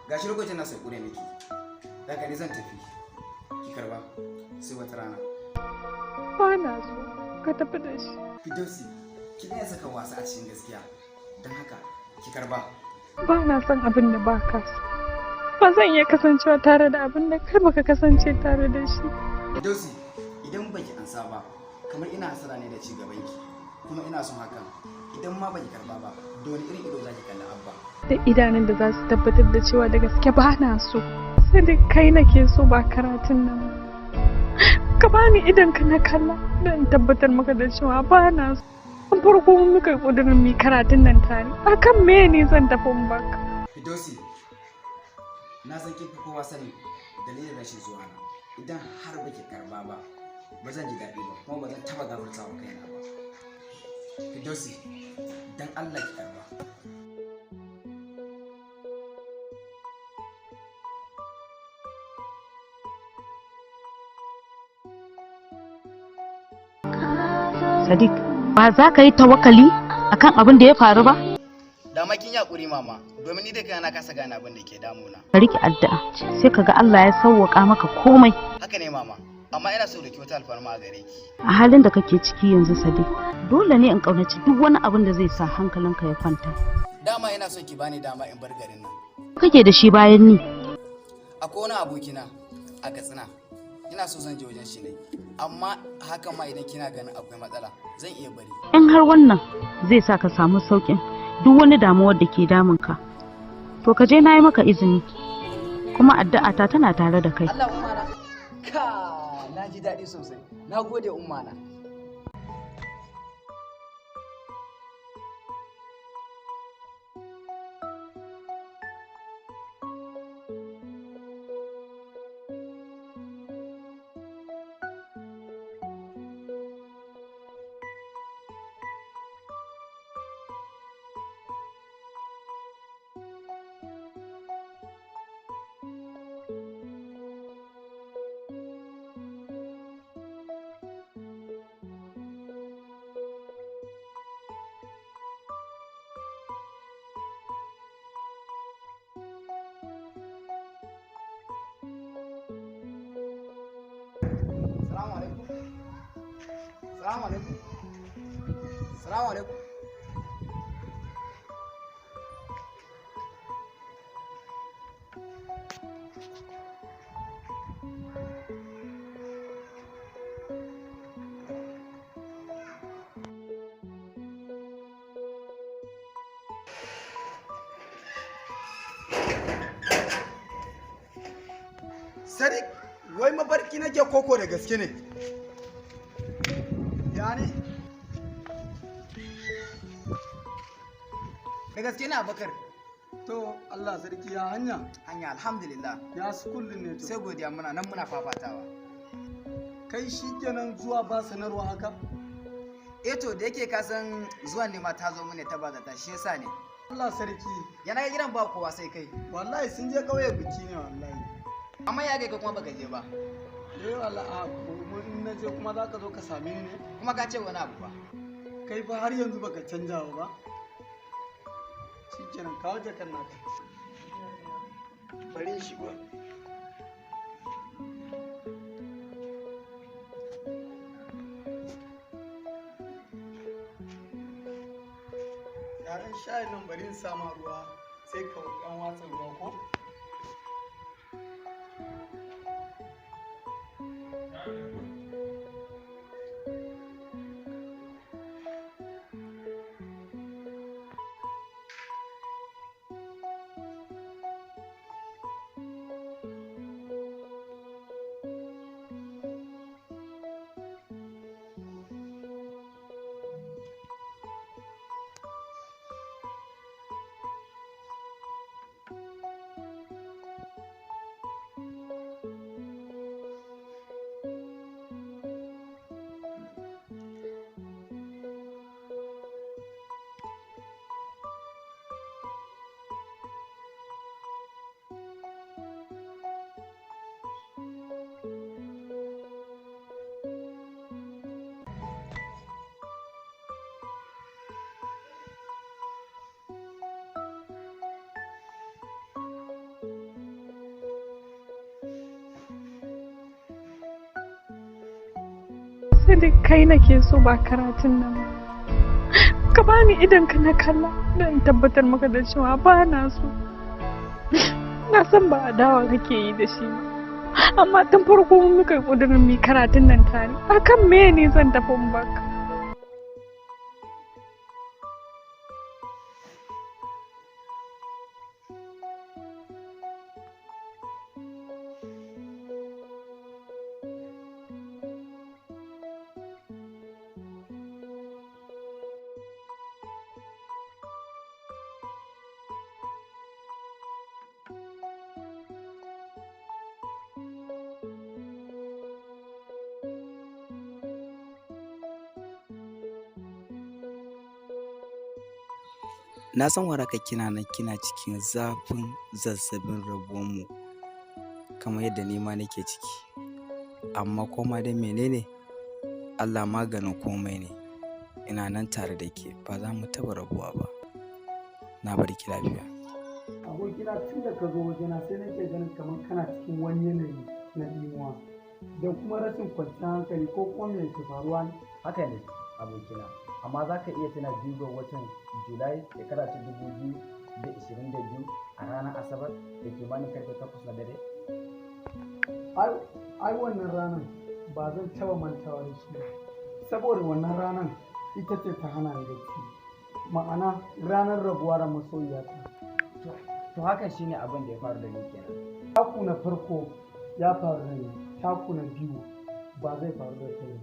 gashi lokacin na sai kure miki daga ni zan tafi ki karba sai wata rana. Ba na so ka tafi da shi. Firdausi ki ne saka wasa a cikin gaskiya don haka ki karba. Ba na son abin da ba ka so. Ba zan iya kasancewa tare da abin da kai baka kasance tare da shi. Firdausi idan baki ansa ba kamar ina hasara ne da ci gaban ki kuma ina son hakan idan ma baki karba ba da wani irin ido zaki kalla abba. Da idanun da za su tabbatar da cewa da gaske ba na so. Sai dai kai nake so ba karatun nan ba. Ka bani idan ka na kalla don tabbatar maka da cewa ba na so. An farko mun muka kudurin mi karatun nan tare. Akan me ne zan tafi in baka? Firdausi na san kin fi kowa sani dalilin rashin zuwa na idan har baki karba ba ba zan ji daɗi ba kuma ba zan taɓa gafarta wa kaina ba. Firdausi dan Allah ki karba. Sadiq, ba za ka yi tawakkali akan abin da ya faru ba? Da ma kin yakuri mama, domin ni da kai na kasa gane abin da ke damuna. Ka riƙe addu'a, sai ka ga Allah ya sauwaka maka komai. Haka ne mama, amma ina so da ki wata alfarma a gare ki. A halin da kake ciki yanzu Sadiq, dole ne in kaunaci duk wani abin da zai sa hankalinka ya kwanta. Dama ina so ki bani dama in bar garin nan. Kake da shi bayan ni? Akwai wani abokina a Katsina. Ina so zan je wajen shi ne. Amma haka ma idan kina ganin akwai matsala, zan iya bari. In har wannan zai sa ka samu sauƙin duk wani damuwar da ke damunka, to ka je na yi maka izini, kuma addu'ata tana tare da kai. Allah ummana, ka na ji daɗi sosai. Na gode ummana. Salamu alaikum. Salamu alaikum. Sadiq, wai mafarki nake koko da gaske ne? Ya ne? Da gaske na Bakar. To Allah sarki ya hanya. Hanya alhamdulillah. Ya su kullun ne to. Sai godiya muna nan muna fafatawa. Kai shi kenan zuwa ba sanarwa haka? To da yake ka san zuwan ne ma ta zo mune ta bazata shi yasa ne. Allah sarki. Yana ga gidan ba kowa sai kai. Wallahi sun je kauye biki ne wallahi. Amma ya ga kuma baka je ba. Wallahi a kuma in na je kuma za ka zo ka same ni ne? Kuma ka ce wani abu ba. Kai fa har yanzu baka canja ba. Shikenan kawo jakan naka. Bari shi ba. Yaran shayin nan bari in sama ruwa sai ka ɗan watsa ruwa ko? sai dai kai nake so ba karatun nan ba. Ka bani idan ka na kalla don tabbatar maka da cewa ba na so. Na san ba adawa kake yi da shi ba. Amma tun farko muka ƙudurin mai karatun nan tare. Akan me ne zan tafi baka? Na san waraka kina nan kina cikin zafin zazzabin rabuwanmu kamar yadda ni ma nake ciki. Amma koma dai menene? Allah maganin komai ne. Ina nan tare da ke, ba za mu taɓa rabuwa ba. Na bar ki lafiya. Abokina tun da ka zo wajena sai nake ganin kamar kana cikin wani yanayi na ɗimuwa da kuma rashin kwanciyar hankali ko kuma me ke faruwa ne? Haka ne abokina, amma za ka iya tuna 2 ga watan Julai shekara ta 2022 a ranar Asabar da ke bani karfe 8 na dare? Ai wannan ranar ba zan taɓa mantawa da shi saboda wannan ranar ita ce ta hana ni bacci, ma'ana ranar rabuwa da masoyiyata. To hakan shine abin da ya faru da ni kenan. Taku na farko ya faru da ni, taku na biyu ba zai faru da kai.